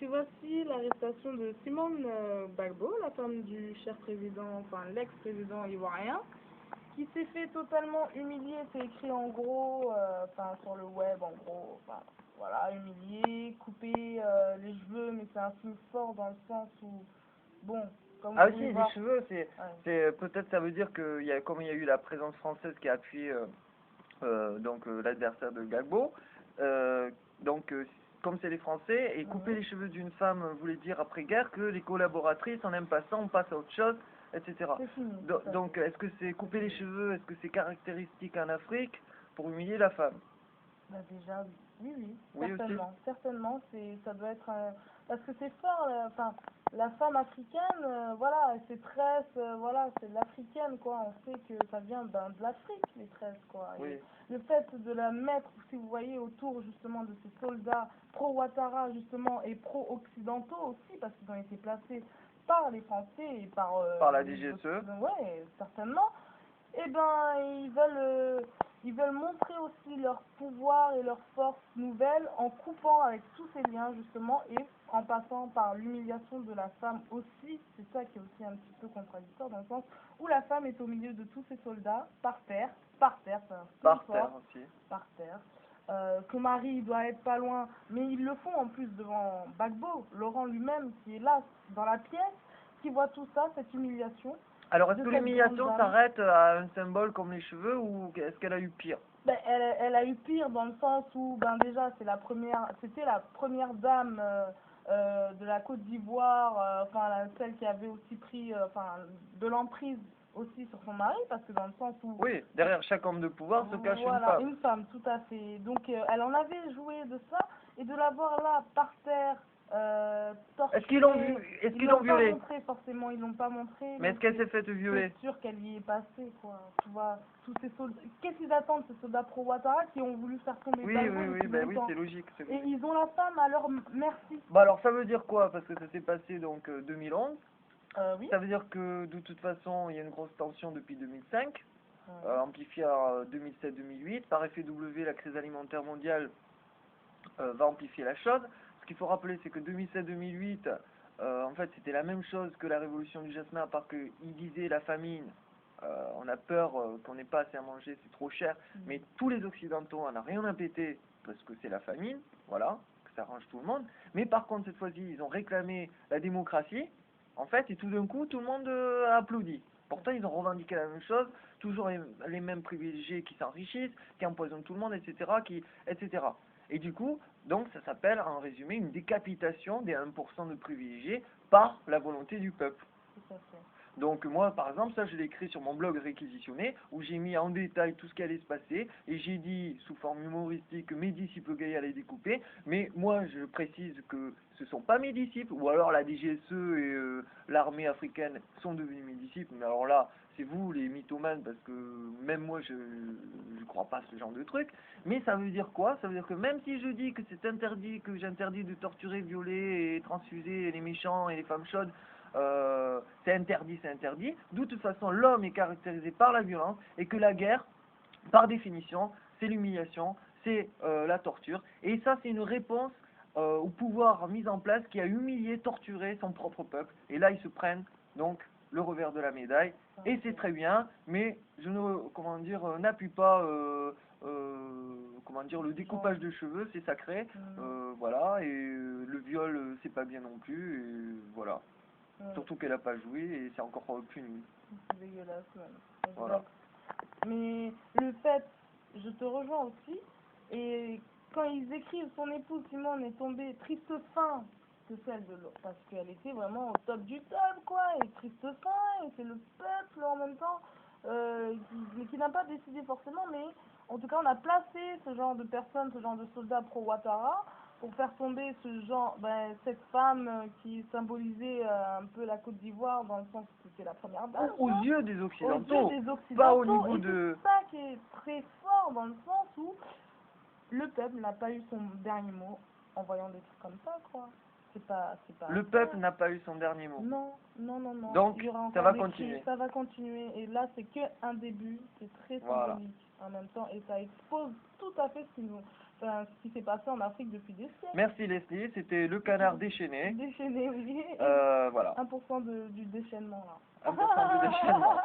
puis voici l'arrestation de Simone Gbagbo, la femme du cher président, enfin l'ex-président ivoirien, qui s'est fait totalement humilier. C'est écrit en gros, enfin sur le web, en gros, enfin voilà, humilier, couper les cheveux, mais c'est un signe fort dans le sens où, bon, comme Ah vous oui, pouvez les voir, cheveux, c'est peut-être ça veut dire que comme il y a eu la présence française qui a appuyé l'adversaire de Gbagbo, euh, donc comme c'est les Français, et couper les cheveux d'une femme voulait dire après-guerre que les collaboratrices, on n'aime pas ça, on passe à autre chose, etc. c'est fini. Donc est-ce que c'est couper les cheveux, est-ce que c'est caractéristique en Afrique pour humilier la femme? Bah déjà, oui, Oui, certainement, aussi. certainement, ça doit être, parce que c'est fort, enfin, la femme africaine, voilà, ses tresses, voilà, c'est de l'africaine, quoi, on sait que ça vient de l'Afrique, les tresses, quoi, Oui. et le fait de la mettre, si vous voyez, autour, justement, de ces soldats pro-Ouattara, justement, et pro-occidentaux aussi, parce qu'ils ont été placés par les Français et Par la les DGSE. ouais, certainement, eh ben, ils veulent montrer aussi leur pouvoir et leur force nouvelle en coupant avec tous ces liens justement et en passant par l'humiliation de la femme aussi. C'est ça qui est aussi un petit peu contradictoire dans le sens où la femme est au milieu de tous ces soldats par terre, c'est un signe Par fort, terre aussi. par terre. Que Marie doit être pas loin, mais ils le font en plus devant Gbagbo, Laurent lui-même qui est là dans la pièce, qui voit tout ça, cette humiliation. Alors, est-ce De que cette l'humiliation grande dame. s'arrête à un symbole comme les cheveux ou est-ce qu'elle a eu pire? Ben, elle a eu pire dans le sens où, ben déjà, c'était la première dame de la Côte d'Ivoire, enfin celle qui avait aussi pris, enfin, de l'emprise aussi sur son mari, parce que dans le sens où, Oui, derrière chaque homme de pouvoir se cache une voilà, femme. une femme, tout à fait. Donc, elle en avait joué de ça, et de la voir là, par terre, torturée. Est-ce qu'ils l'ont vu? Est-ce qu'ils l'ont Ils l'ont pas violée? montré forcément, ils l'ont pas montré. Mais est-ce qu'elle s'est faite C'est violer? sûr qu'elle y est passée, quoi. Tu vois, tous ces soldats. Qu'est-ce qu'ils attendent, ces soldats pro-Ouattara qui ont voulu faire tomber Oui, Gbagbo oui, oui, depuis ben oui, longtemps. c'est logique. Et ils ont la femme à leur merci. Bah alors ça veut dire quoi? Parce que ça s'est passé donc 2011. Oui. Ça veut dire que de toute façon il y a une grosse tension depuis 2005, amplifiée en 2007-2008. Par effet W, la crise alimentaire mondiale va amplifier la chose. Ce qu'il faut rappeler, c'est que 2007-2008, en fait, c'était la même chose que la révolution du jasmin, à part qu'il disait la famine. On a peur qu'on n'ait pas assez à manger, c'est trop cher. Mais tous les Occidentaux en ont rien à péter parce que c'est la famine, voilà, que ça arrange tout le monde. Mais par contre, cette fois-ci, ils ont réclamé la démocratie, en fait, et tout d'un coup, tout le monde a applaudi. Pourtant, ils ont revendiqué la même chose, toujours les mêmes privilégiés qui s'enrichissent, qui empoisonnent tout le monde, etc., etc. Et du coup, donc ça s'appelle en résumé une décapitation des 1% de privilégiés par la volonté du peuple. Tout à fait. Donc moi par exemple, ça je l'ai écrit sur mon blog réquisitionné, où j'ai mis en détail tout ce qui allait se passer, et j'ai dit sous forme humoristique que mes disciples gays allaient découper, mais moi je précise que ce ne sont pas mes disciples, ou alors la DGSE et l'armée africaine sont devenus mes disciples, mais alors là, c'est vous les mythomanes, parce que même moi je crois pas à ce genre de truc, mais ça veut dire quoi? Ça veut dire que même si je dis que c'est interdit, que j'interdis de torturer, violer et transfuser les méchants et les femmes chaudes, c'est interdit, c'est interdit. De toute façon, l'homme est caractérisé par la violence et que la guerre, par définition, c'est l'humiliation, c'est la torture. Et ça, c'est une réponse au pouvoir mis en place qui a humilié, torturé son propre peuple. Et là, ils se prennent donc le revers de la médaille. Et c'est très bien, mais je ne, comment dire, n'appuie pas, comment dire, le découpage de cheveux, c'est sacré, voilà. Et le viol, c'est pas bien non plus, et voilà. Surtout qu'elle a pas joué et c'est encore puni. C'est dégueulasse même. Voilà. Mais le fait, je te rejoins aussi, et quand ils écrivent son épouse Simone est tombée triste fin que celle de l'autre, parce qu'elle était vraiment au top du top, quoi, et triste fin, et c'est le peuple en même temps, qui n'a pas décidé forcément, mais en tout cas on a placé ce genre de personnes, ce genre de soldats pro-Ouattara, pour faire tomber ce genre, cette femme qui symbolisait un peu la Côte d'Ivoire dans le sens où c'était la première dame. Aux yeux des Occidentaux, Aux yeux des Occidentaux, pas au niveau de... C'est ça qui est très fort dans le sens où le peuple n'a pas eu son dernier mot en voyant des trucs comme ça, quoi. C'est pas. Le peuple n'a pas eu son dernier mot. Non. Donc, Il y aura encore ça va des continuer. cris, ça va continuer. Et là, c'est que un début. C'est très symbolique en même temps. Et ça expose tout à fait ce qui nous. enfin, ce qui s'est passé en Afrique depuis des siècles. Merci Leslie, c'était le canard déchaîné. Déchaîné, oui. Voilà. 1% du déchaînement, là. 1% du déchaînement.